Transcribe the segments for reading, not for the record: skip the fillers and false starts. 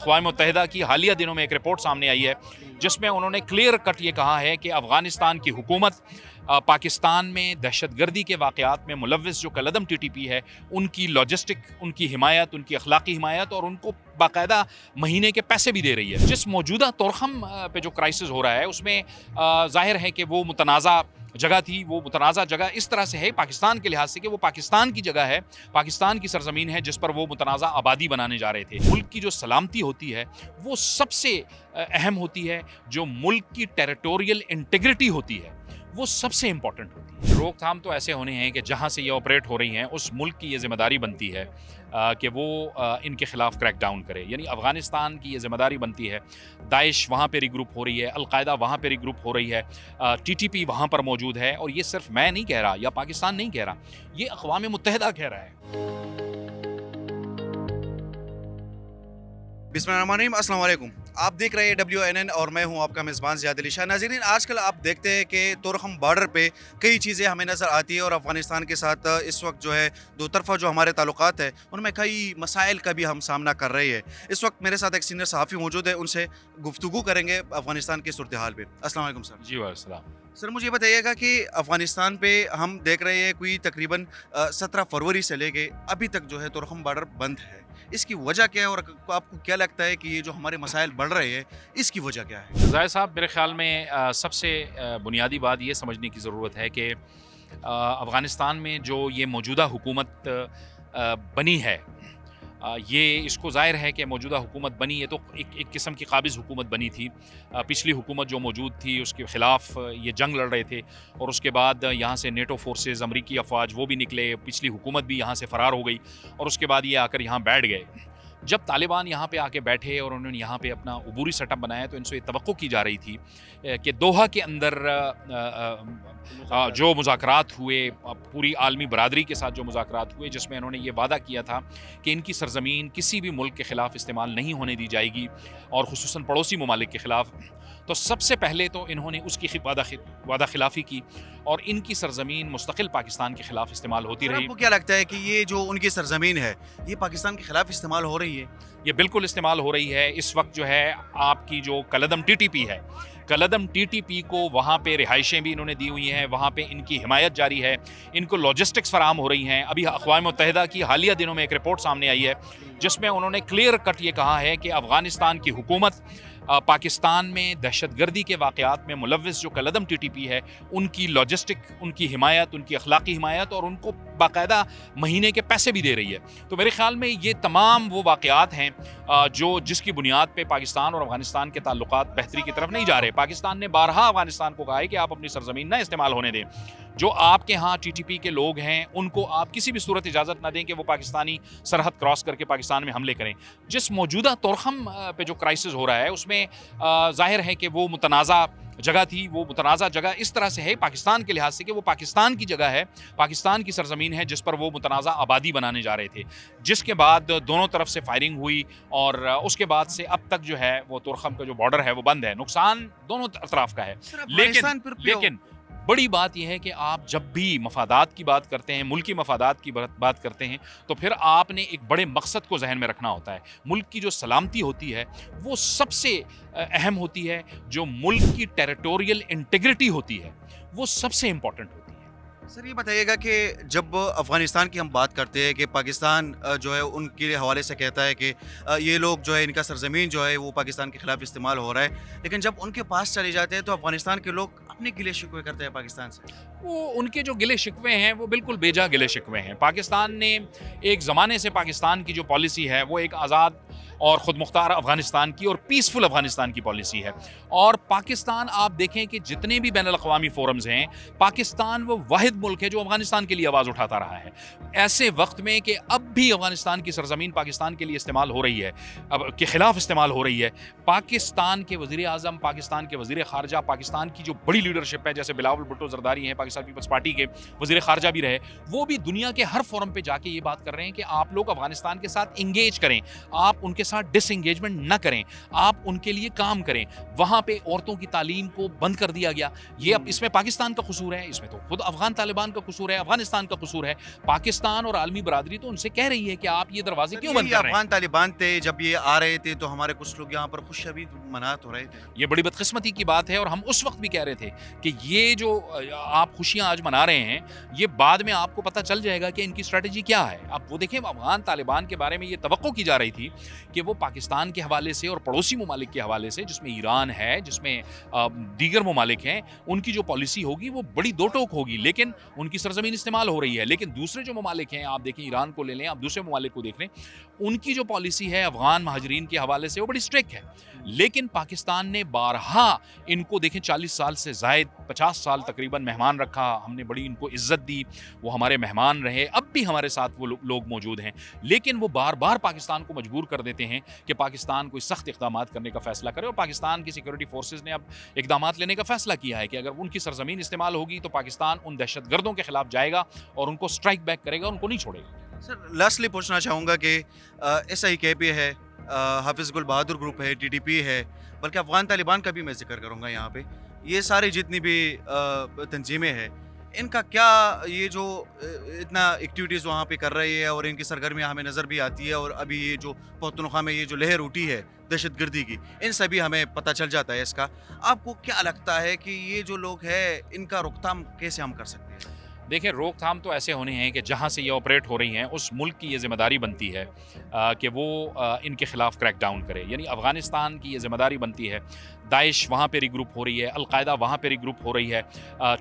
اقوام متحدہ کی حالیہ دنوں میں ایک رپورٹ سامنے آئی ہے جس میں انہوں نے کلیئر کٹ یہ کہا ہے کہ افغانستان کی حکومت پاکستان میں دہشت گردی کے واقعات میں ملوث جو کالعدم ٹی ٹی پی ہے ان کی لاجسٹک، ان کی حمایت، ان کی اخلاقی حمایت اور ان کو باقاعدہ مہینے کے پیسے بھی دے رہی ہے۔ جس موجودہ طورخم پہ جو کرائسس ہو رہا ہے اس میں ظاہر ہے کہ وہ متنازع جگہ تھی، وہ متنازع جگہ اس طرح سے ہے پاکستان کے لحاظ سے کہ وہ پاکستان کی جگہ ہے، پاکستان کی سرزمین ہے جس پر وہ متنازع آبادی بنانے جا رہے تھے۔ ملک کی جو سلامتی ہوتی ہے وہ سب سے اہم ہوتی ہے، جو ملک کی ٹیریٹوریل انٹیگریٹی ہوتی ہے وہ سب سے امپورٹنٹ ہوتی ہے۔ روک تھام تو ایسے ہونے ہیں کہ جہاں سے یہ آپریٹ ہو رہی ہیں اس ملک کی یہ ذمہ داری بنتی ہے کہ وہ ان کے خلاف کریک ڈاؤن کرے، یعنی افغانستان کی یہ ذمہ داری بنتی ہے۔ داعش وہاں پہ ری گروپ ہو رہی ہے، القاعدہ وہاں پہ ری گروپ ہو رہی ہے، ٹی ٹی پی وہاں پر موجود ہے، اور یہ صرف میں نہیں کہہ رہا یا پاکستان نہیں کہہ رہا، یہ اقوام متحدہ کہہ رہا ہے۔ بسم اللہ الرحمن الرحیم، السلام علیکم۔ آپ دیکھ رہے ہیں WNN اور میں ہوں آپ کا میزبان زیاد علی شاہ۔ ناظرین، آج کل آپ دیکھتے ہیں کہ طورخم بارڈر پہ کئی چیزیں ہمیں نظر آتی ہیں اور افغانستان کے ساتھ اس وقت جو ہے دو طرفہ جو ہمارے تعلقات ہیں ان میں کئی مسائل کا بھی ہم سامنا کر رہے ہیں۔ اس وقت میرے ساتھ ایک سینئر صحافی موجود ہے، ان سے گفتگو کریں گے افغانستان کی صورتحال پہ۔ السلام علیکم سر۔ جی وعلیکم السلام۔ سر مجھے بتائیے گا کہ افغانستان پہ ہم دیکھ رہے ہیں کوئی تقریباً 17 فروری سے لے کے ابھی تک جو ہے طورخم بارڈر بند ہے، اس کی وجہ کیا ہے اور آپ کو کیا لگتا ہے کہ یہ جو ہمارے مسائل بڑھ رہے ہیں اس کی وجہ کیا ہے؟ زاہد صاحب، میرے خیال میں سب سے بنیادی بات یہ سمجھنے کی ضرورت ہے کہ افغانستان میں جو یہ موجودہ حکومت بنی ہے، یہ اس کو ظاہر ہے کہ موجودہ حکومت بنی ہے تو ایک قسم کی قابض حکومت بنی تھی۔ پچھلی حکومت جو موجود تھی اس کے خلاف یہ جنگ لڑ رہے تھے، اور اس کے بعد یہاں سے نیٹو فورسز، امریکی افواج وہ بھی نکلے، پچھلی حکومت بھی یہاں سے فرار ہو گئی، اور اس کے بعد یہ آ کر یہاں بیٹھ گئے۔ جب طالبان یہاں پہ آ کے بیٹھے اور انہوں نے یہاں پہ اپنا عبوری سیٹ اپ بنایا تو ان سے یہ توقع کی جا رہی تھی کہ دوحہ کے اندر جو مذاکرات ہوئے، پوری عالمی برادری کے ساتھ جو مذاکرات ہوئے، جس میں انہوں نے یہ وعدہ کیا تھا کہ ان کی سرزمین کسی بھی ملک کے خلاف استعمال نہیں ہونے دی جائے گی، اور خصوصاً پڑوسی ممالک کے خلاف، تو سب سے پہلے تو انہوں نے اس کی وعدہ خلافی کی اور ان کی سرزمین مستقل پاکستان کے خلاف استعمال ہوتی رہی۔ آپ کو کیا لگتا ہے کہ یہ جو ان کی سرزمین ہے یہ پاکستان کے خلاف استعمال ہو رہی ہے؟ یہ بالکل استعمال ہو رہی ہے۔ اس وقت جو ہے آپ کی جو کالعدم ٹی ٹی پی ہے، کالعدم ٹی ٹی پی کو وہاں پہ رہائشیں بھی انہوں نے دی ہوئی ہیں، وہاں پہ ان کی حمایت جاری ہے، ان کو لاجسٹکس فراہم ہو رہی ہیں۔ ابھی اقوام متحدہ کی حالیہ دنوں میں ایک رپورٹ سامنے آئی ہے جس میں انہوں نے کلیئر کٹ یہ کہا ہے کہ افغانستان کی حکومت پاکستان میں دہشت گردی کے واقعات میں ملوث جو کالعدم ٹی ٹی پی ہے ان کی لاجسٹک، ان کی حمایت، ان کی اخلاقی حمایت اور ان کو باقاعدہ مہینے کے پیسے بھی دے رہی ہے۔ تو میرے خیال میں یہ تمام وہ واقعات ہیں جس کی بنیاد پہ پاکستان اور افغانستان کے تعلقات بہتری کی طرف نہیں جا رہے۔ پاکستان نے بارہا افغانستان کو کہا ہے کہ آپ اپنی سرزمین نہ استعمال ہونے دیں، جو آپ کے ہاں ٹی ٹی پی کے لوگ ہیں ان کو آپ کسی بھی صورت اجازت نہ دیں کہ وہ پاکستانی سرحد کراس کر کے پاکستان میں حملے کریں۔ جس موجودہ طورخم پہ جو کرائسس ہو رہا ہے اس میں ظاہر ہے کہ وہ متنازع جگہ تھی، وہ متنازع جگہ اس طرح سے ہے پاکستان کے لحاظ سے کہ وہ پاکستان کی جگہ ہے، پاکستان کی سرزمین ہے جس پر وہ متنازع آبادی بنانے جا رہے تھے، جس کے بعد دونوں طرف سے فائرنگ ہوئی اور اس کے بعد سے اب تک جو ہے وہ طورخم کا جو بارڈر ہے وہ بند ہے۔ نقصان دونوں اطراف کا ہے، لیکن بڑی بات یہ ہے کہ آپ جب بھی مفادات کی بات کرتے ہیں، ملکی مفادات کی بات کرتے ہیں، تو پھر آپ نے ایک بڑے مقصد کو ذہن میں رکھنا ہوتا ہے۔ ملک کی جو سلامتی ہوتی ہے وہ سب سے اہم ہوتی ہے، جو ملک کی ٹیریٹوریل انٹیگریٹی ہوتی ہے وہ سب سے امپورٹنٹ ہوتی ہے۔ سر یہ بتائیے گا کہ جب افغانستان کی ہم بات کرتے ہیں کہ پاکستان جو ہے ان کے حوالے سے کہتا ہے کہ یہ لوگ جو ہے ان کا سرزمین جو ہے وہ پاکستان کے خلاف استعمال ہو رہا ہے، لیکن جب ان کے پاس چلے جاتے ہیں تو افغانستان کے لوگ اپنے گلے شکوے کرتے ہیں پاکستان سے۔ وہ ان کے جو گلے شکوے ہیں وہ بالکل بیجا گلے شکوے ہیں۔ پاکستان نے ایک زمانے سے پاکستان کی جو پالیسی ہے وہ ایک آزاد اور خود مختار افغانستان کی اور پیسفل افغانستان کی پالیسی ہے، اور پاکستان آپ دیکھیں کہ جتنے بھی بین الاقوامی فورمز ہیں، پاکستان وہ واحد ملک ہے جو افغانستان کے لیے آواز اٹھاتا رہا ہے۔ ایسے وقت میں کہ اب بھی افغانستان کی سرزمین پاکستان کے لیے استعمال ہو رہی ہے، کے خلاف استعمال ہو رہی ہے، پاکستان کے وزیر اعظم، پاکستان کے وزیر خارجہ، پاکستان کی جو بڑی لیڈرشپ ہے, جیسے بلاول بھٹو زرداری ہیں پاکستان پیپلز پارٹی کے وزیر خارجہ بھی رہے, وہ بھی دنیا کے ہر فورم پہ جا کے یہ بات کر رہے ہیں کہ آپ لوگ افغانستان کے ساتھ انگیج کریں, آپ ان کے ساتھ ڈس انگیجمنٹ نہ کریں, آپ ان کے لیے کام کریں. وہاں پہ عورتوں کی تعلیم کو بند کر دیا گیا. یہ اب اس میں پاکستان کا قصور ہے, اس میں تو خود افغان طالبان کا قصور ہے, افغانستان کا قصور ہے. پاکستان اور عالمی برادری تو ان سے کہہ رہی ہے کہ آپ یہ دروازے کیوں بند کر رہے ہیں. افغان طالبان تھے جب یہ آ رہے تھے تو ہمارے کچھ لوگ یہاں پر خوشیاں منا تو رہے تھے. یہ بڑی بدقسمتی کی بات ہے, اور ہم اس وقت بھی کہہ رہے تھے کہ یہ جو آپ خوشیاں آج منا رہے ہیں, یہ بعد میں آپ کو پتہ چل جائے گا کہ ان کی اسٹریٹجی کیا ہے. اب وہ دیکھیں, افغان طالبان کے بارے میں یہ توقع کی جا رہی تھی کہ وہ پاکستان کے حوالے سے اور پڑوسی ممالک کے حوالے سے, جس میں ایران ہے, جس میں دیگر ممالک ہیں, ان کی جو پالیسی ہوگی وہ بڑی دو ٹوک ہوگی, لیکن ان کی سرزمین استعمال ہو رہی ہے. لیکن دوسرے جو ممالک ہیں, آپ دیکھیں ایران کو لے لیں, آپ دوسرے ممالک کو دیکھ لیں, ان کی جو پالیسی ہے افغان مہاجرین کے حوالے سے وہ بڑی اسٹرکٹ ہے. لیکن پاکستان نے بارہا ان کو دیکھیں 40 سال سے زائد 50 سال تقریباً مہمان رکھا, ہم نے بڑی ان کو عزت دی, وہ ہمارے مہمان رہے, اب بھی ہمارے ساتھ وہ لوگ موجود ہیں. لیکن وہ بار بار پاکستان کو مجبور کر دیتے ہیں کہ پاکستان کوئی سخت اقدامات کرنے کا فیصلہ کرے, اور پاکستان کی سیکورٹی فورسز نے اب اقدامات لینے کا فیصلہ کیا ہے کہ اگر ان کی سرزمین استعمال ہوگی تو پاکستان ان دہشت گردوں کے خلاف جائے گا اور ان کو اسٹرائک بیک کرے گا, ان کو نہیں چھوڑے گا. سر لاسٹلی پوچھنا چاہوں گا کہ ایس آئی کے پی ہے, حافظ گل بہادر گروپ ہے, ٹی ٹی پی ہے, بلکہ افغان طالبان کا بھی میں ذکر کروں گا یہاں پہ, یہ ساری جتنی بھی تنظیمیں ہیں, ان کا کیا یہ جو اتنا ایکٹیویٹیز وہاں پہ کر رہی ہے اور ان کی سرگرمیاں ہمیں نظر بھی آتی ہے, اور ابھی یہ جو پختونخوا میں یہ جو لہر اٹھی ہے دہشت گردی کی, ان سے بھی ہمیں پتہ چل جاتا ہے اس کا. آپ کو کیا لگتا ہے کہ یہ جو لوگ ہیں ان کا روک تھام کیسے ہم کر سکتے ہیں؟ دیکھیں, روک تھام تو ایسے ہونے ہیں کہ جہاں سے یہ آپریٹ ہو رہی ہیں اس ملک کی یہ ذمہ داری بنتی ہے کہ وہ ان کے خلاف کریک ڈاؤن کرے. یعنی افغانستان کی یہ ذمہ داری بنتی ہے, داعش وہاں پہ ری گروپ ہو رہی ہے, القاعدہ وہاں پہ ری گروپ ہو رہی ہے,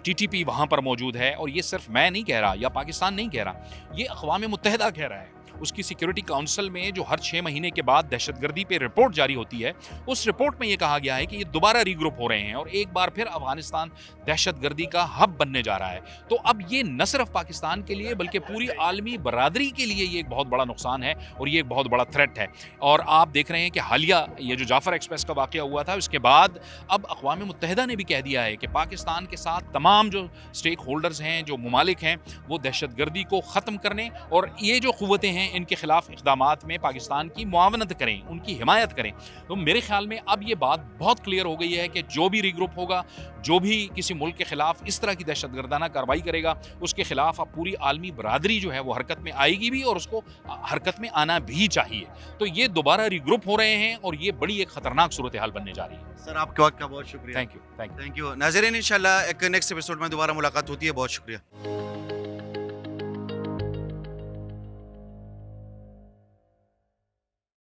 ٹی ٹی پی وہاں پر موجود ہے, اور یہ صرف میں نہیں کہہ رہا یا پاکستان نہیں کہہ رہا, یہ اقوام متحدہ کہہ رہا ہے. اس کی سیکیورٹی کاؤنسل میں جو ہر 6 مہینے کے بعد دہشت گردی پہ رپورٹ جاری ہوتی ہے, اس رپورٹ میں یہ کہا گیا ہے کہ یہ دوبارہ ری گروپ ہو رہے ہیں اور ایک بار پھر افغانستان دہشت گردی کا ہب بننے جا رہا ہے. تو اب یہ نہ صرف پاکستان کے لیے بلکہ پوری عالمی برادری کے لیے یہ ایک بہت بڑا نقصان ہے اور یہ ایک بہت بڑا تھریٹ ہے. اور آپ دیکھ رہے ہیں کہ حالیہ یہ جو جعفر ایکسپریس کا واقعہ ہوا تھا, اس کے بعد اب اقوام متحدہ نے بھی کہہ دیا ہے کہ پاکستان کے ساتھ تمام جو اسٹیک ہولڈرز ہیں, جو ممالک ہیں, وہ دہشت گردی کو ختم کرنے اور یہ جو قوتیں ہیں ان کے خلاف اقدامات میں پاکستان کی معاونت کریں, ان کی حمایت کریں. تو میرے خیال میں اب یہ بات بہت کلیئر ہو گئی ہے کہ جو بھی ری گروپ ہوگا, جو بھی کسی ملک کے خلاف اس طرح کی دہشت گردانہ کارروائی کرے گا, اس کے خلاف اب پوری عالمی برادری جو ہے وہ حرکت میں آئے گی بھی, اور اس کو حرکت میں آنا بھی چاہیے. تو یہ دوبارہ ری گروپ ہو رہے ہیں اور یہ بڑی ایک خطرناک صورتحال بننے جا رہی ہے. سر آپ کے وقت کا بہت شکریہ. Thank you. ناظرین انشاءاللہ ایک نیکسٹ ایپیسوڈ میں دوبارہ ملاقات ہوتی ہے. بہت شکریہ.